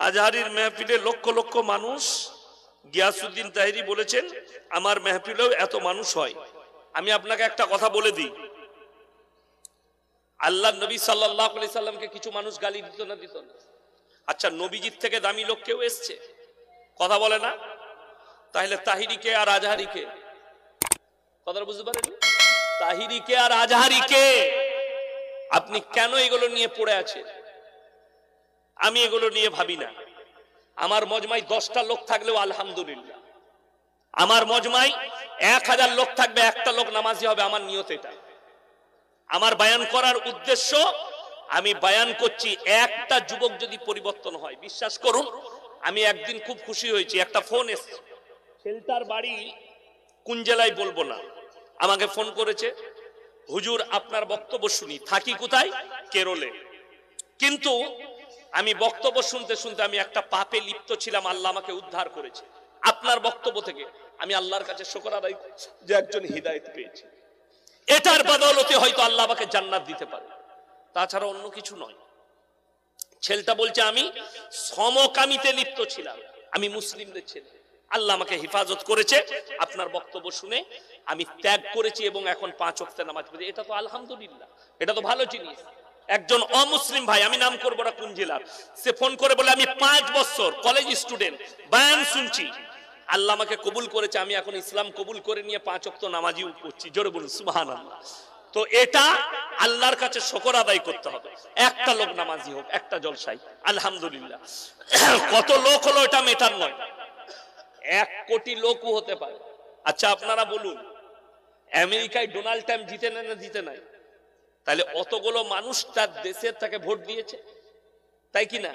আজহারির মেহফিলে লক্ষ লক্ষ মানুষ। গিয়াসউদ্দিন তাহেরি বলেছেন আমার মেহফিলেও এত মানুষ হয়। আমি আপনাকে একটা কথা বলে দিই, আল্লাহ নবী সাল্লাল্লাহু আলাইহি সাল্লামকে কিছু মানুষ গালি দিত না দিত না? আচ্ছা, নবীজির থেকে দামি লোক কেউ এসছে? কথা বলে না? তাহলে তাহিরিকে আর আজহারিকে কথা বুঝতে পারেন? তাহিরিকে আর আজহারিকে আপনি কেন এগুলো নিয়ে পড়ে আছেন? আমি এগুলো নিয়ে ভাবি না। আমার মজমায় 10টা লোক থাকলেও আলহামদুলিল্লাহ, আমার মজমায় 1000 লোক থাকবে, একটা লোক নামাজি হবে, আমার নিয়ত এটা। আমার বায়ান করার উদ্দেশ্য, আমি বায়ান করছি একটা যুবক যদি পরিবর্তন হয়, বিশ্বাস করুন আমি একদিন খুব খুশি হয়েছি। একটা ফোন এসেছে, ছেলেটার বাড়ি কোন জেলায় বলবো না, আমাকে ফোন করেছে, হুজুর আপনার বক্তব্য শুনি, থাকি কোথায়? কেরলে। কিন্তু আমি বক্তব্য শুনতে শুনতে আমি একটা পাপে লিপ্ত ছিলাম, আল্লাহ আমাকে উদ্ধার করেছে আপনার বক্তব্য থেকে। আমি আল্লাহর কাছে শুকর আদায় করছি যে একজন হিদায়াত পেয়েছি, এটার বদৌলতে হয়তো আল্লাহ আমাকে জান্নাত দিতে পারে, তাছাড়া অন্য কিছু নয়। ছেলেটা বলছে আমি সমকামিতে লিপ্ত ছিলাম, আমি মুসলিমদের ছেলে, আল্লাহ আমাকে হেফাজত করেছে, আপনার বক্তব্য শুনে আমি ত্যাগ করেছি এবং এখন 5 ওয়াক্ত নামাজ পড়ি। এটা তো আলহামদুলিল্লাহ, এটা তো ভালো জিনিস। একজন অমুসলিম ভাই, আমি নাম করবো না কোন জেলার, সে ফোন করে বলে আমি 5 বছর কলেজ স্টুডেন্ট, বায়ান শুনছি, আল্লাহ আমাকে কবুল করেছে, আমি এখন ইসলাম কবুল করে নিয়ে 5 ওয়াক্ত নামাজিও পড়ছি। জোরে বলুন সুবহানাল্লাহ। তো এটা আল্লাহর কাছে শুকর আদায় করতে হবে। একটা লোক নামাজি হোক, একটা জলসাই, আলহামদুলিল্লাহ। কত লোক হলো এটা মেটার নয়, 1 কোটি লোকও হতে পারে। আচ্ছা আপনারা বলুন, আমেরিকায় ডোনাল্ড ট্রাম্প জিতে না জিতে নাই? তাহলে অতগুলো মানুষ তার দেশের তাকে ভোট দিয়েছে, তাই কি না?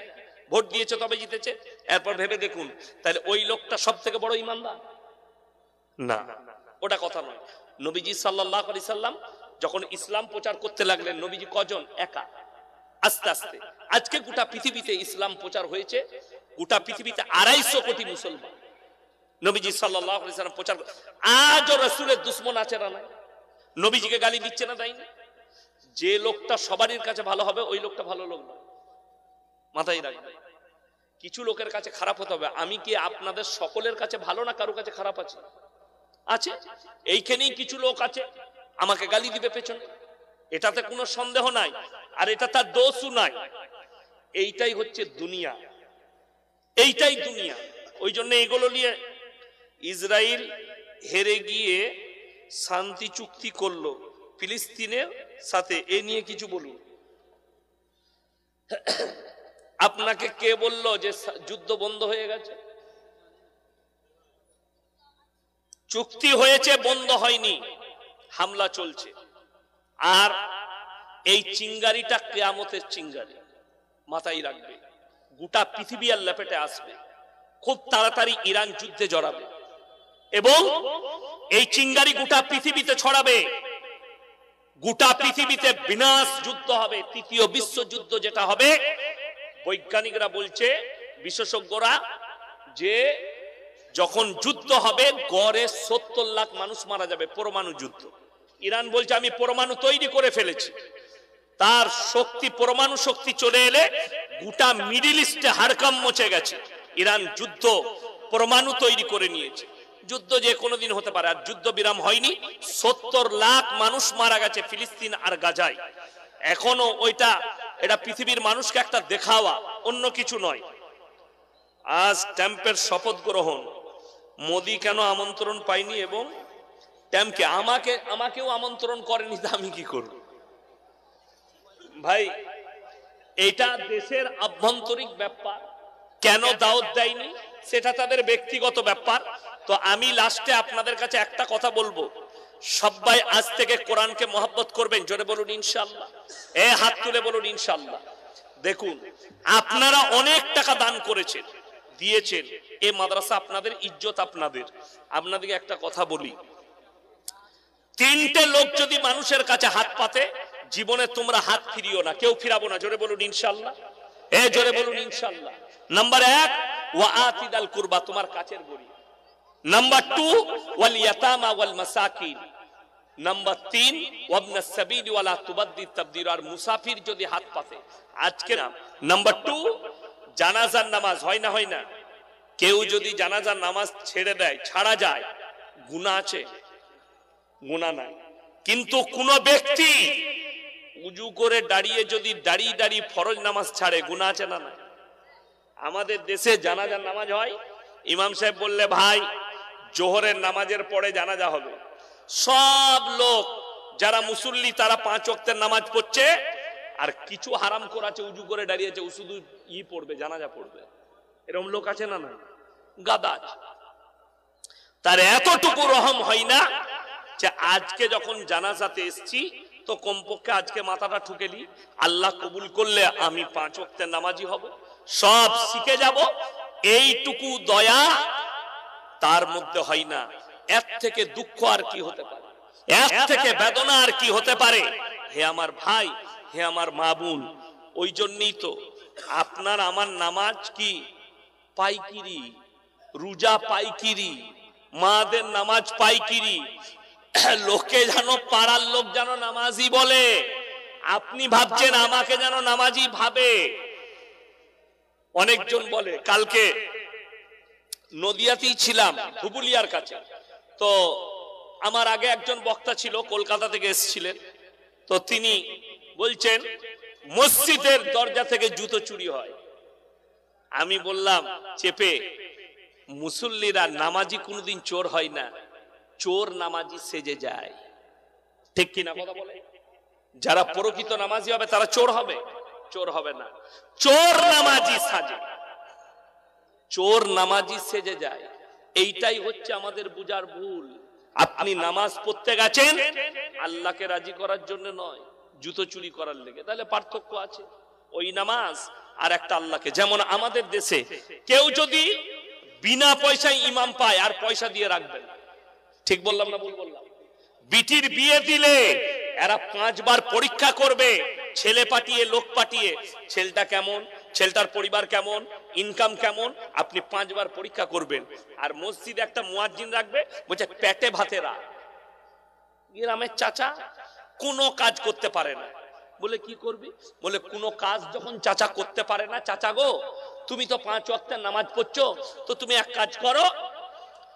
ভোট দিয়েছে তবে জিতেছে। এরপর ভেবে দেখুন, তাহলে ওই লোকটা সব থেকে বড় ইমানদার না? ওটা কথা নয়। নবীজি সাল্লাল্লাহু আলাইহি সাল্লাম যখন ইসলাম প্রচার করতে লাগলেন, নবীজি কজন? একা। আস্তে আস্তে আজকে গোটা পৃথিবীতে ইসলাম প্রচার হয়েছে, গোটা পৃথিবীতে 250 কোটি মুসলমান। নবীজি সাল্লাল্লাহু আলাইহি সাল্লাম প্রচার, আজও রাসূলের দুশমন আছে না নাই? নবীজিকে গালি দিচ্ছে না দেয়নি? যে লোকটা সবারই কাছে ভালো হবে ওই লোকটা ভালো লোক নয়, মাথায় রাখবেন। কিছু লোকের কাছে খারাপ হতে হবে। আমি কি আপনাদের সকলের কাছে ভালো না কারো কাছে খারাপ আছে? আছে। এইখানেই কিছু লোক আছে আমাকে গালি দিবে পেছনে, এটাতে কোনো সন্দেহ নাই, আর এটা তার দোষও নাই। এইটাই হচ্ছে দুনিয়া, এইটাই দুনিয়া। ওই জন্য এগুলো নিয়ে ইসরায়েল হেরে গিয়ে শান্তি চুক্তি করলো ফিলিস্তিনের সাথে, এ নিয়ে কিছু বলুন। আপনাকে কে বললো যে যুদ্ধ বন্ধ হয়ে গেছে? চুক্তি হয়েছে, বন্ধ হয়নি, হামলা চলছে। আর এই চিঙ্গারিটা কিয়ামতের চিঙ্গারি, মাথায় রাখবে। গোটা পৃথিবী আর লেপেটে আসবে, খুব তাড়াতাড়ি ইরান যুদ্ধে জড়াবে এবং এই চিঙ্গারি গোটা পৃথিবীতে ছড়াবে, গোটা পৃথিবীতে বিনাশ যুদ্ধ হবে, ৩য় বিশ্বযুদ্ধ যেটা হবে। বৈজ্ঞানিকরা বলছে, বিশেষজ্ঞরা, যে যখন যুদ্ধ হবে গড়ে ৭০ লাখ মানুষ মারা যাবে, পরমাণু যুদ্ধ। ইরান বলছে আমি পরমাণু তৈরি করে ফেলেছি, তার শক্তি, পরমাণু শক্তি চলে এলে গোটা মিডল ইস্টে হাড়কাম মচে গেছে। ইরান যুদ্ধ পরমাণু তৈরি করে নিয়েছে, যুদ্ধ যে কোনোদিন হতে পারে। আর যুদ্ধ বিরাম হয়নি, ৭০ লাখ মানুষ মারা গেছে ফিলিস্তিন আর গাজায়। এখনো ওইটা, এটা পৃথিবীর মানুষকে একটা দেখাওয়া, অন্য কিছু নয়। আজ ট্রাম্পের শপথ গ্রহণ, মোদি কেন আমন্ত্রণ পাইনি এবং ট্রাম্পকে আমাকেও আমন্ত্রণ করেনি, তা আমি কি করব ভাই? এটা দেশের আভ্যন্তরিক ব্যাপার, কেন দাওয়াত দেয়নি সেটা তাদের ব্যক্তিগত ব্যাপার। তো আমি লাস্টে আপনাদের কাছে একটা কথা বলবো, সবাই আজ থেকে কোরআনকে মহব্বত করবেন। জোরে বলুন ইনশাআল্লাহ, হাত তুলে বলুন ইনশাআল্লাহ। দেখুন, আপনারা অনেক টাকা দান করেছেন, দিয়েছেন, এই মাদ্রাসা আপনাদের, ইজ্জত আপনাদের। আপনাদেরকে একটা কথা বলি, 3টে লোক যদি মানুষের কাছে হাত পাতে, জীবনে তোমরা হাত ফিরিও না, কেউ ফিরাবো না। জোরে বলুন ইনশাআল্লাহ, জোরে বলুন ইনশাআল্লাহ। নাম্বার 1, ওয়া আতিদাল কুরবা, তোমার কাছের গরীব। নাম্বার 2, ওয়াল ইয়াতামা ওয়াল মাসাকিন। নাম্বার 3, ওয়াবনাস সাবিল ওয়ালা তুবাদ্দি তাবদীর। আর মুসাফির যদি হাত পাতে, আজকে নাম্বার 2, জানাজার নামাজ হয় না হয় না? কেউ যদি জানাজার নামাজ ছেড়ে দেয়, ছাড়া যায়, গুনাহ আছে? গুনাহ নাই। কিন্তু কোন ব্যক্তি উজু করে দাঁড়িয়ে যদি দাঁড়িয়ে দাঁড়িয়ে ফরজ নামাজ ছাড়ে, গুনাহ আছে না না? আমাদের দেশে জানাজার নামাজ হয়, ইমাম সাহেব বললে ভাই জোহরের নামাজের পরে জানাজা হবে, সব লোক যারা মুসল্লি তারা 5 ওয়াক্তের নামাজ পড়ছে, আর কিছু হারাম করাছে উজু করে দাঁড়িয়েছে, ও শুধু পড়বে, জানাজা পড়বে। এরকম লোক আছে না না? গাদা। তার এতটুকু রহম হয় না যে আজকে যখন জানাজাতে এসছি তো কমপক্ষে আজকে মাথাটা ঠুকেলি, আল্লাহ কবুল করলে আমি 5 ওয়াক্তের নামাজি হব, সব শিখে যাব, এইটুকু দয়া তার মধ্যে হয় না। এর থেকে দুঃখ আর কি হতে পারে? এর থেকে বেদনা আর কি হতে পারে? হে আমার ভাই, হে আমার মা বোন, ওই জন্যই তো আপনার আমার নামাজ কি পাইকিরি, রোজা পাইকিরি, মাদের নামাজ পাইকিরি, লোকে যেন পাড়ার লোক যেন নামাজি বলে, আপনি ভাবছেন আমাকে যেন নামাজি ভাবে। অনেকজন বলে, কালকে নদিয়াতেই ছিলাম, ধুবুলিয়ার কাছে, তো আমার আগে একজন বক্তা ছিল, কলকাতা থেকে এসেছিলেন, তো তিনি বলছেন মসজিদের দরজা থেকে জুতো চুরি হয়। আমি বললাম চেপে, মুসল্লিরা নামাজি কোনদিন চোর হয় না, চোর নামাজি সেজে যায়। ঠিক কিনা কথা বলে? যারা প্রকৃত নামাজি হবে তারা চোর হবে? চোর হবে না, চোর নামাজি সাজে, চোর নামাজি সেজে যায়। এইটাই হচ্ছে আমাদের বুঝার ভুল। আপনি নামাজ পড়তে গেছেন আল্লাহকে রাজি করার জন্য নয়, জুতো চুরি করার লেগে, তাহলে পার্থক্য আছে। ওই নামাজ আর একটা আল্লাহকে, যেমন আমাদের দেশে কেউ যদি বিনা পয়সায় ইমাম পায় আর পয়সা দিয়ে রাখবেন, ঠিক বললাম না ভুল বললাম? বিটির বিয়ে দিলে এরা 5 বার পরীক্ষা করবে, ছেলে পাঠিয়ে লোক পাঠিয়ে, ছেলেটা কেমন, ছেলেটার পরিবার কেমন, ইনকাম কেমন, আপনি 5 বার পরীক্ষা করবেন। আর মসজিদে একটা মুয়াজ্জিন রাখবে, বলছে পেটে ভাতে রাখ। গ্রামের চাচা কোনো কাজ করতে পারে না, বলে কি করবি? বলে কোনো কাজ যখন চাচা করতে পারে না, চাচা গো তুমি তো 5 ওয়াক্তের নামাজ পড়ছো, তো তুমি এক কাজ করো,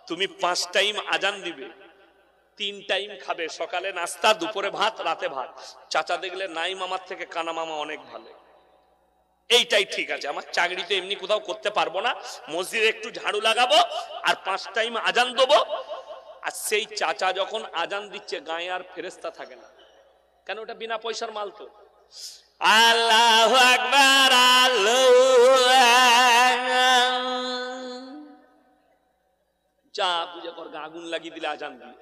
তুমি 5 টাইম আজান দিবে, 3 টাইম খাবে, সকালে নাস্তা, দুপুরে ভাত, রাতে ভাত। চাচা দেখলে নাই মামার থেকে কানা মামা অনেক ভালো, এইটাই ঠিক আছে, আমার চাকরি তো এমনি কোথাও করতে পারবো না, মসজিদে একটু ঝাড়ু লাগাবো আর 5 টাইম আজান দেবো। আর সেই চাচা যখন আজান দিচ্ছে গায়ে আর ফেরেশতা থাকে না, কেন? ওটা বিনা পয়সার মাল তো। আল্লাহু আকবার, যা বুঝে কর, আগুন লাগিয়ে দিলে আজান দিয়ে।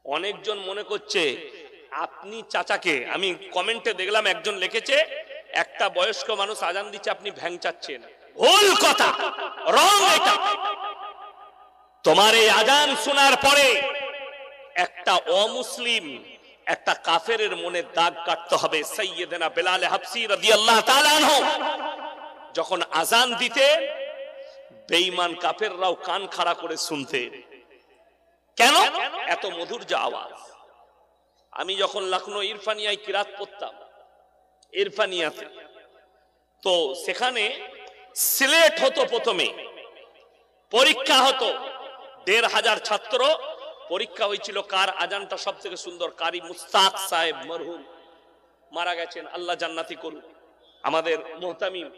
অনেকজন মনে করছে আপনি চাচাকে, আমি কমেন্টে দেখলাম একজন লিখেছে একটা বয়স্ক মানুষ আজান দিচ্ছে আপনি ভ্যাংচাচ্ছেন, ভুল কথা, রং এটা। তোমার এই আজান শোনার পরে একটা অমুসলিম, একটা কাফেরের মনে দাগ কাটতে হবে। সাইয়েদনা বেলাল হাবসি রাদিয়াল্লাহু তাআলা আনহু যখন আজান দিতে, বেঈমান কাফেররাও কান খাড়া করে শুনতে। কেন? এত মধুর যে আওয়াজ। আমি যখন লখনৌ ইরফানিয়ায় কিরাত পড়তাম, ইরফানিয়াতে, তো সেখানে সিলেট হতো, প্রথমে পরীক্ষা হতো, ১৫০০ ছাত্র পরীক্ষা হয়েছিল কার আজানটা সব থেকে সুন্দর। কারি মুস্তাক সাহেব মরহুম, মারা গেছেন, আল্লাহ জান্নাতি করুন, আমাদের মুহতামিম,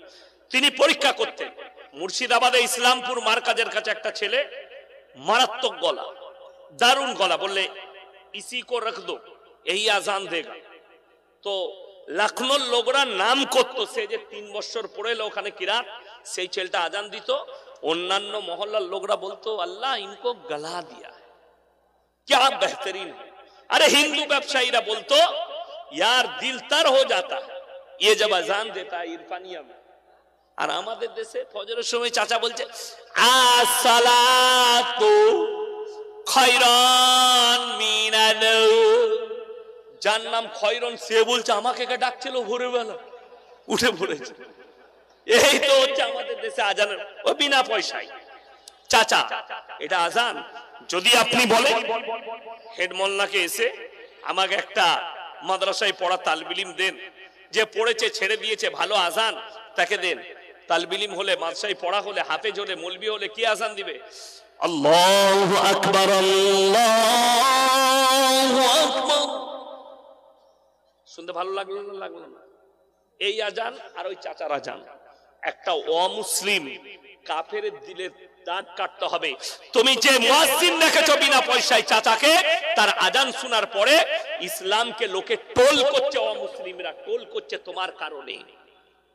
তিনি পরীক্ষা করতেন। মুর্শিদাবাদে ইসলামপুর মার্কাজের কাছে একটা ছেলে, মারাত্মক গলা, দারুণ গলা, বললে ইসি কো রাখ দো এই আজান দেগা। তো লখনৌর লোকরা নাম করতো, সে যে 3 বছর পড়ে এলো ওখানে কিরাত, সেই ছেলেটা আজান দিত। অন্যান্য মহল্লার লোকরা বলতো আল্লাহ ইনকো গলা দিয়া, क्या बेहतरीन है। अरे हिंदू व्यवसायीरा बोलतो यार दिल तर हो जाता है ये जब अजान देता है इरफानिया में। আর আমাদের দেশে ফজরের সময় চাচা বলছে আসসালাতু খায়রান মিনাল, যার নাম খয়রন সে বলছে আমাকে কে ডাকছিল ভোরবেলা, উঠে পড়েছে। এই তো হচ্ছে আমাদের দেশে আজানের, ও বিনা পয়সায়। চাচা এটা আজান যদি আপনি বলেন, হেড মোল্লাকে এসে আমাকে একটা মাদ্রাসায় পড়া তালবিলিম দেন, যে পড়েছে ছেড়ে দিয়েছে ভালো আজান তাকে দেন, তালবিলিম হলে, মাদ্রাসায় পড়া হলে, হাফেজ হলে, মৌলবি হলে কি আজান দিবে? আল্লাহু আকবার, আল্লাহু আকবার। শুনতে ভালো লাগলো না? লাগলো না? এই আজান আর ওই চাচার আজান, একটা অমুসলিম কাফেরের দিলে দাঁত কাটতে হবে। তুমি যে মুয়াজ্জিন রেখেছো বিনা পয়সায় চাচাকে, তার আজান শোনার পরে ইসলামকে লোকে টোল করছে, অমুসলিমরা টোল করছে তোমার কারণে।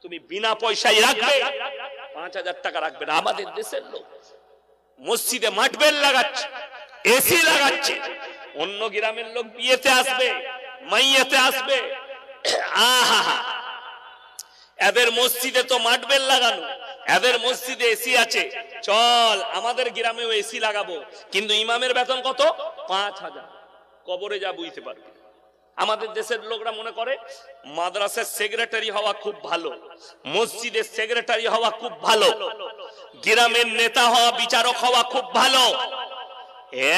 তুমি বিনা পয়সায় রাখবে, 5000 টাকা রাখবে না। আমাদের দেশের লোক মসজিদে মাঠবেল লাগাচ্ছে, এসি লাগাচ্ছে। অন্য গ্রামের লোক বিয়েতে আসবে, মাইয়াতে আসবে, আহা, এদের মসজিদে তো মাঠবেল লাগানো, এদের মসজিদে এসি আছে, চল আমাদের গ্রামেও এসি লাগাবো। কিন্তু ইমামের বেতন কত? 5000। কবরে যা বুঝতে পারবে। আমাদের দেশের লোকরা মনে করে মাদ্রাসার সেক্রেটারি হওয়া খুব ভালো, মসজিদের সেক্রেটারি হওয়া খুব ভালো, গ্রামের নেতা হওয়া, বিচারক হওয়া খুব ভালো।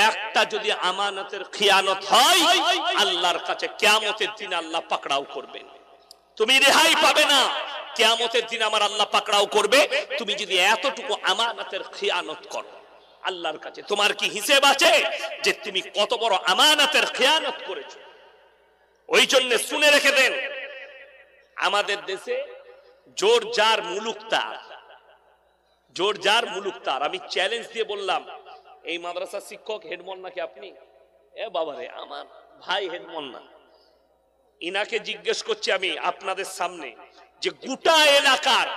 একটা যদি আমানতের খিয়ানত হয়, আল্লাহর কাছে কিয়ামতের দিন আল্লাহ পাকড়াও করবেন, তুমি রেহাই পাবে না। কিয়ামতের দিন আমার আল্লাহ পাকড়াও করবে তুমি যদি এতটুকু আমানতের খিয়ানত করো। আল্লাহর কাছে তোমার কি হিসেব আছে যে তুমি কত বড় আমানতের খিয়ানত করেছো? ওই জন্য শুনে রেখে দেন, আমাদের দেশে জোর যার মুলুক তার, জোর যার মুলুক তার। আমি চ্যালেঞ্জ দিয়ে বললাম, এই মাদ্রাসার শিক্ষক হেডমন নাকি আপনি? এ বাবারে, আমার ভাই হেডমন না। ইনাকে জিজ্ঞেস করছি আমি আপনাদের সামনে, যে গোটা এলাকার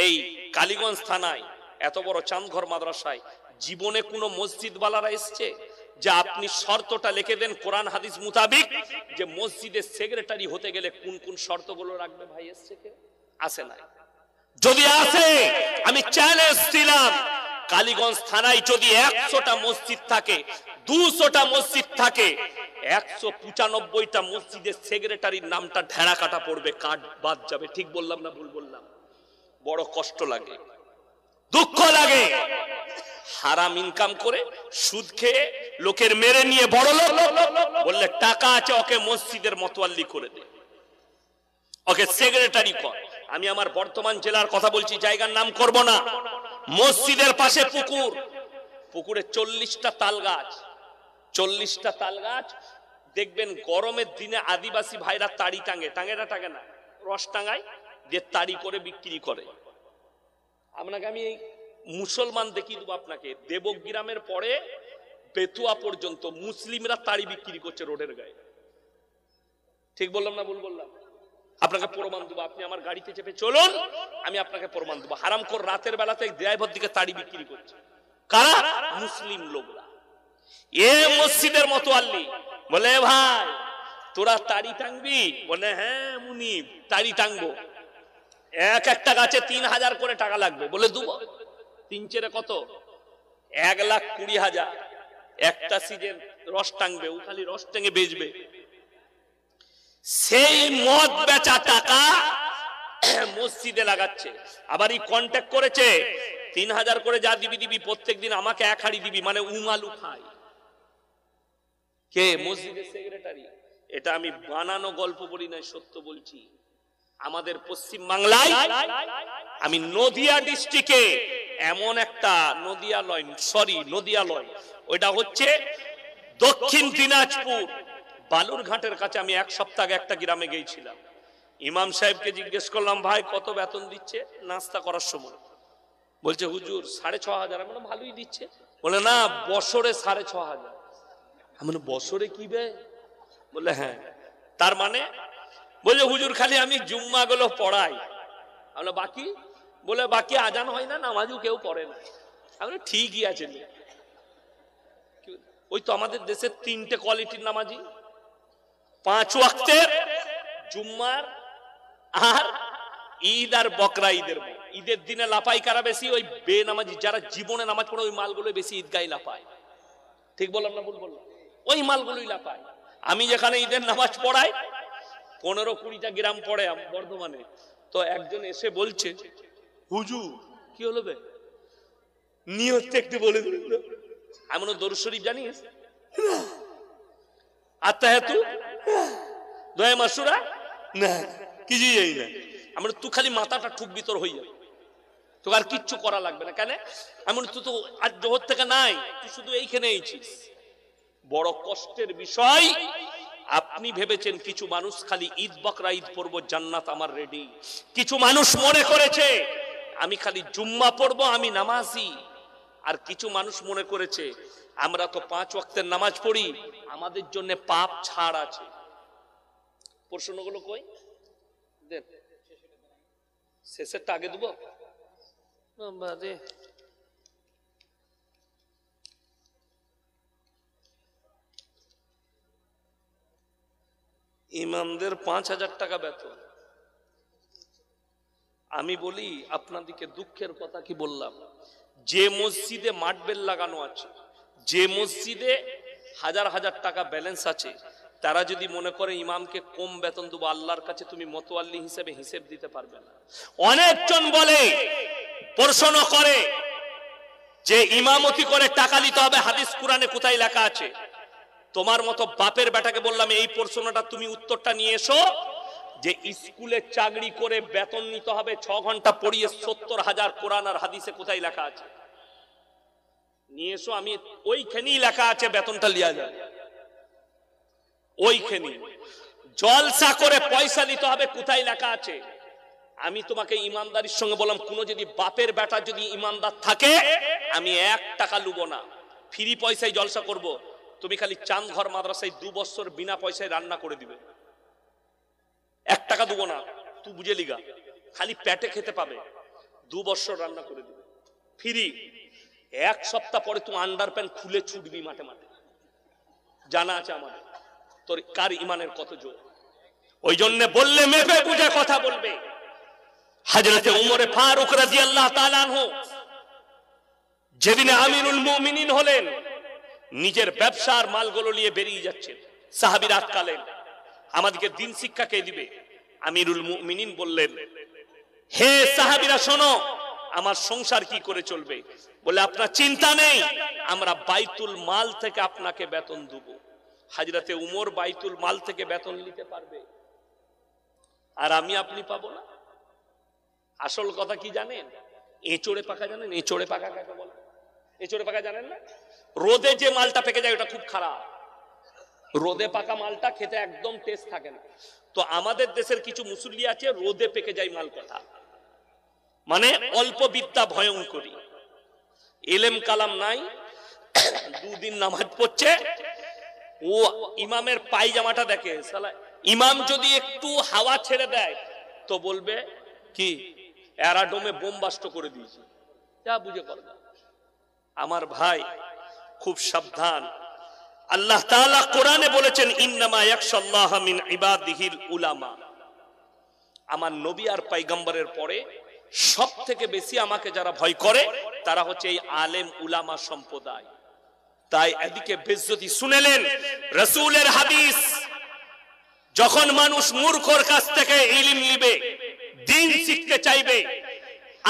এই কালীগঞ্জ থানায় এত বড় চাঁদঘর মাদ্রাসায় জীবনে কোনো মসজিদওয়ালারা এসছে যে আপনি শর্তটা লিখে দেন কোরআন হাদিস মোতাবেক যে মসজিদের সেক্রেটারি হতে গেলে কোন কোন শর্তগুলো রাখবে? ভাই এসছে কেউ? আসে নাই। যদি আসে, আমি চ্যালেঞ্জ দিলাম, কালীগঞ্জ থানায় যদি 100টা মসজিদ থাকে, 200টা মসজিদ থাকে, 195টা মসজিদের সেক্রেটারির নামটা ঢেড়া কাটা পড়বে, কাট বাদ যাবে। ঠিক বললাম না ভুল বললাম? বড় কষ্ট লাগে, দুঃখ লাগে। হারাম ইনকাম করে, সুদ খেয়ে, লোকের মেরে নিয়ে বড় লোক বললে টাকা আছে, ওকে মসজিদের মতোয়াল্লি করে দে, ওকে সেক্রেটারি কর। আমি আমার বর্তমান জেলার কথা বলছি, জায়গার নাম করব না। মসজিদের পাশে পুকুর, পুকুরে 40টা তাল গাছ, 40টা তাল গাছ। দেখবেন গরমের দিনে আদিবাসী ভাইরা তাড়ি টাঙে, টাঙে না, রস টাঙায়, যে তাড়ি করে বিক্রি করে। আপনাকে আমি মুসলমান দেখিয়ে দেবো আপনাকে, দেবগ্রামের পরে বেতুয়া পর্যন্ত মুসলিমরা তাড়ি বিক্রি করছে রোডের গায়ে। ঠিক বললাম না ভুল বললাম? আপনাকে প্রমাণ দেবো, আপনি আমার গাড়িতে চেপে চলুন, আমি আপনাকে প্রমাণ দেবো। হারামখোর রাতের বেলাতে ড্রাইভার দিকে তাড়ি বিক্রি করছে। কারা? মুসলিম লোকরা। এ মসজিদের মতোয়াল্লি বলে, ভাই তোরা তাড়ি টাঙবি? বলে হ্যাঁ মুনিব, তাড়ি টাঙবো। একটা গাছে 3000 করে টাকা লাগবে। বলে দেবো। 3 কত? 1,20,000। একটা সিজন রস টাঙবে, ও খালি রস টাঙে বেচবে। সেই মদ বেচা টাকা মসজিদে লাগাচ্ছে। আবার এই কন্ট্যাক্ট করেছে 3000 করে যা দিবি প্রত্যেকদিন আমাকে 1 হাড়ি দিবি, মানে উমালু খাই। কে? মসজিদের সেক্রেটারি। এটা আমি বানানো গল্প বলি না, সত্য বলছি। আমাদের পশ্চিম বাংলায়, আমি নদিয়া ডিস্ট্রিক্টে এমন একটা নদিয়ালয়, ওইটা হচ্ছে দক্ষিণ দিনাজপুর বালুরঘাটের কাছে। আমি 1 সপ্তাহ আগে একটা গ্রামে গিয়েছিলাম। ইমাম সাহেবকে জিজ্ঞেস করলাম, ভাই কত বেতন দিচ্ছে নাস্তা করার সময়? বলছে হুজুর 6,500। আমি বললাম ভালোই দিচ্ছে। বলে না, বছরে 6,500। আমি বললাম বছরে কি বে? বলে হ্যাঁ। তার মানে? বলছে হুজুর খালি আমি জুম্মা গুলো পড়াই। আমরা বাকি? বলে বাকি আজান হয় না, নামাজও কেউ পড়ে না। আমরা ঠিকই আছে। ওই তো আমাদের দেশের 3টে কোয়ালিটির নামাজি, 5 ওয়াক্তের, জুম্মার আর ঈদ আর বকরা ঈদের। ঈদের দিনে লাপাই কারা বেশি? ওই বেনামাজি যারা জীবনে নামাজ পড়ে, ওই মালগুলো বেশি ঈদগাহে লাপায়। ঠিক বললাম না ভুল বললাম? ওই মালগুলোই লাপায়। আমি যেখানে ঈদের নামাজ পড়াই, 15-20টা গ্রাম পড়ে বর্ধমানে, তো একজন এসে বলছে, হুজুর কি হলো বে, নিয়তটা একটু বলে দিন। আমি বললাম দরুদ শরীফ জানিস? আত্তাহিয়াতু, দোয়া মাসুরা না, কিছুই জানি না। আমরা তুই খালি মাথাটা ঠুক ভিতর হয়ে যাবে। তোকে আর কিচ্ছু করা লাগবে না। কেন? এমন তো আর জোহর থেকে নাই, তুই শুধু এইখানে এইছিস। বড় কষ্টের বিষয়, আপনি ভেবেছেন কিছু মানুষ খালি ঈদ বকরা ঈদ পড়বো, জান্নাত আমার রেডি। কিছু মানুষ মনে করেছে আমি খালি জুম্মা পড়বো, আমি নামাজি। আর কিছু মানুষ মনে করেছে আমরা তো 5 ওয়াক্তের নামাজ পড়ি, আমাদের জন্য পাপ ছাড় আছে। প্রশ্নগুলো কই দেন, শেষেরটা আগে দেবো। ইমামদের 5,000 টাকা বেতন। আমি বলি আপনাদেরকে দুঃখের কথা কি বললাম, যে মসজিদে মাঠবেল লাগানো আছে, যে মসজিদে হাজার হাজার টাকা ব্যালেন্স আছে, তারা যদি মনে করে ইমামকে কম বেতন দেবো, আল্লাহর কাছে তুমি মতোয়াল্লি হিসেবে হিসেব দিতে পারবে না। অনেকজন বলে, প্রশ্ন করে যে ইমামতি করে টাকা নিতে হবে, হাদিস কোরআনে কোথায় লেখা আছে? তোমার মতো বাপের বেটাকে বললাম এই প্রশ্নটা তুমি উত্তরটা নিয়ে এসো, যে স্কুলে চাকরি করে বেতন নিতে হবে 6 ঘন্টা পড়িয়ে 70,000, কোরআন আর হাদিসে কোথায় লেখা আছে? নিয়ে এসো, আমি ওইখানেই লেখা আছে বেতনটা লিয়া যাবে। ওইখানে জলসা করে পয়সা নিতে হবে, কোথায় লেখা আছে? আমি তোমাকে ইমানদারির সঙ্গে বললাম, কোন যদি বাপের বেটা যদি ইমানদার থাকে, আমি 1 টাকা লুবো না, ফ্রি পয়সায় জলসা করব। তুমি খালি চাঁদঘর মাদ্রাসায় 2 বছর বিনা পয়সায় রান্না করে দিবে, 1 টাকা দেবো না, তুই বুঝে লিগা, খালি পেটে খেতে পাবে, 2 বছর রান্না করে দিবে ফ্রি। 1 সপ্তাহ পরে তুই আন্ডার প্যান্ট খুলে ছুটবি মাঠে মাঠে, জানা আছে আমাদের। তোর কার ইমানের কত জোর? ওই জন্য বললে মেপে বুঝে কথা বলবে। হযরতে উমরে ফারুক রাদিয়াল্লাহু তাআলা আনহু যেদিন আমিরুল মুমিনিন হলেন, নিজের ব্যবসার মালগুলো নিয়ে বেরিয়ে যাচ্ছেন। সাহাবীরা আটকালেন, আমাদেরকে দিন শিক্ষা কে দিবে? আমিরুল মুমিনিন বললেন, হে সাহাবীরা শোনো, আমার সংসার কি করে চলবে? বলে আপনার চিন্তা নেই, আমরা বাইতুল মাল থেকে আপনাকে বেতন দেব। হযরতে উমর বাইতুল মাল থেকে বেতন নিতে পারবে, আর আমি আপনি পাবো না। আসল কথা কি জানেন? এঁচড়ে পাকা জানেন? এঁচড়ে পাকা কাকে বলে? এঁচড়ে পাকা জানেন না? রোদে যে মালটা পেকে যায় ওটা খুব খারাপ। রোদে পাকা মালটা খেতে একদম টেস্ট থাকে না। তো আমাদের দেশের কিছু মুসল্লি আছে, রোদে পেকে যায় মাল কথা, মানে অল্প বিদ্যা ভয়ঙ্করী, এলেম কালাম নাই, 2 দিন নামাজ পড়ছে, ও ইমামের পায়জামাটা দেখে, শালা ইমাম যদি একটু হাওয়া ছেড়ে দেয় তো বলবে কি অ্যারাডোমে বোমবাস্ট করে দিয়েছে, যা বুঝে করবে। আমার ভাই খুব সাবধান। আল্লাহ তাআলা কোরআনে বলেছেন, ইন্নামা ইয়াখশাল্লাহা মিন ইবাদিহিল উলামা। আমার নবী আর পয়গম্বরের পরে সব থেকে বেশি আমাকে যারা ভয় করে তারা হচ্ছে এই আলেম উলামা সম্প্রদায়। তাই এদিকে বেজ্জতি শুনেলেন রাসূলের হাদিস, যখন মানুষ মূর্খর কাছ থেকে ইলম নিবে, দ্বীন শিখতে চাইবে,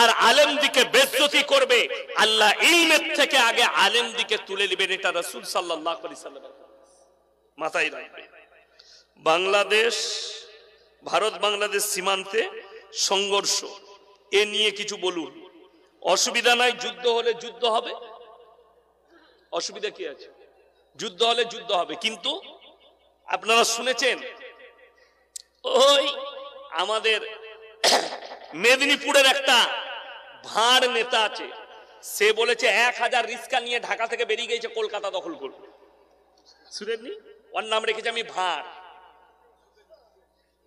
আর আলেম দিকে বেজ্জতি করবে, আল্লাহ ইলমের থেকে আগে আলেম দিকে তুলে নেবেন। এটা রাসূল সাল্লাল্লাহু আলাইহি সাল্লাম মাথায় রাখবে। বাংলাদেশ, ভারত বাংলাদেশ সীমান্তে সংঘর্ষ, এ নিয়ে কিছু বলুন। অসুবিধা নাই, যুদ্ধ হলে যুদ্ধ হবে, অসুবিধা কি আছে? যুদ্ধ হলে যুদ্ধ হবে, কিন্তু আপনারা শুনেছেন ওই আমাদের মেদিনীপুরের একটা ভাঁড় নেতা আছে, সে বলেছে 1000 রিস্কা নিয়ে ঢাকা থেকে বেরিয়ে গেছে কলকাতা দখল করবে। শুনেননি? ওর নাম রেখেছে আমি ভাঁড়।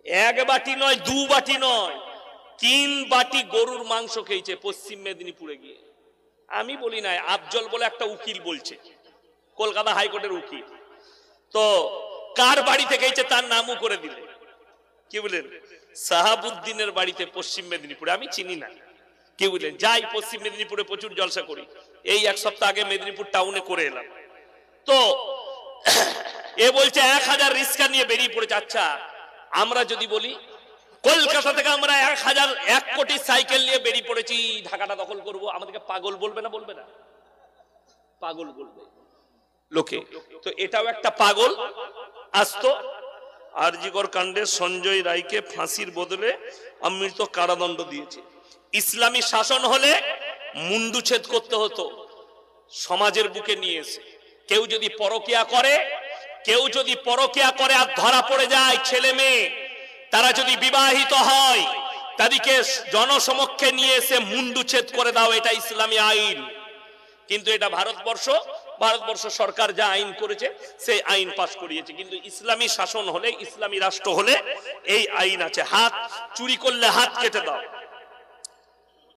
1 বাটি নয়, 2 বাটি নয়, 3 বাটি গরুর মাংস খেয়েছে পশ্চিম মেদিনীপুরে গিয়ে। আমি বলি নাই, আফজল বলে একটা উকিল বলছে, কলকাতা হাইকোর্টের উকিল। তো কার বাড়িতে গেছে তার নামও করে দিলে, কি বলেন? সাহাবুদ্দিনের বাড়িতে পশ্চিম মেদিনীপুরে, আমি চিনি না, কি বলেন? যাই পশ্চিম মেদিনীপুরে প্রচুর জলসা করি, এই 1 সপ্তাহ আগে মেদিনীপুর টাউনে করে এলাম। তো এ বলছে 1000 রিস্কা নিয়ে বেরিয়ে পড়েছে। আচ্ছা, আমরা যদি বলি কলকাতা থেকে আমরা 1 কোটি সাইকেল নিয়ে বেরিয়ে পড়েছি ঢাকাটা দখল করব, আমাদেরকে পাগল বলবে না? বলবে না? পাগল বলবে লোকে। তো এটাও একটা পাগল আসতো। আরজিকর কাণ্ডে সঞ্জয় রায়কে ফাঁসির বদলে অমৃত কারাদণ্ড দিয়েছে। ইসলামী শাসন হলে মুন্ডুচ্ছেদ করতে হতো সমাজের বুকে নিয়ে এসে। কেউ যদি পরকিয়া করে আর ধরা পড়ে যায়, ছেলে মেয়ে তারা যদি বিবাহিত হয়, তাদেরকে জনসমক্ষে নিয়ে এসে মুন্ডুচ্ছেদ করে দাও, এটা ইসলামী আইন। কিন্তু এটা ভারতবর্ষ সরকার যা আইন করেছে সেই আইন পাশ করিয়েছে। কিন্তু ইসলামী শাসন হলে, ইসলামী রাষ্ট্র হলে এই আইন আছে, হাত চুরি করলে হাত কেটে দাও।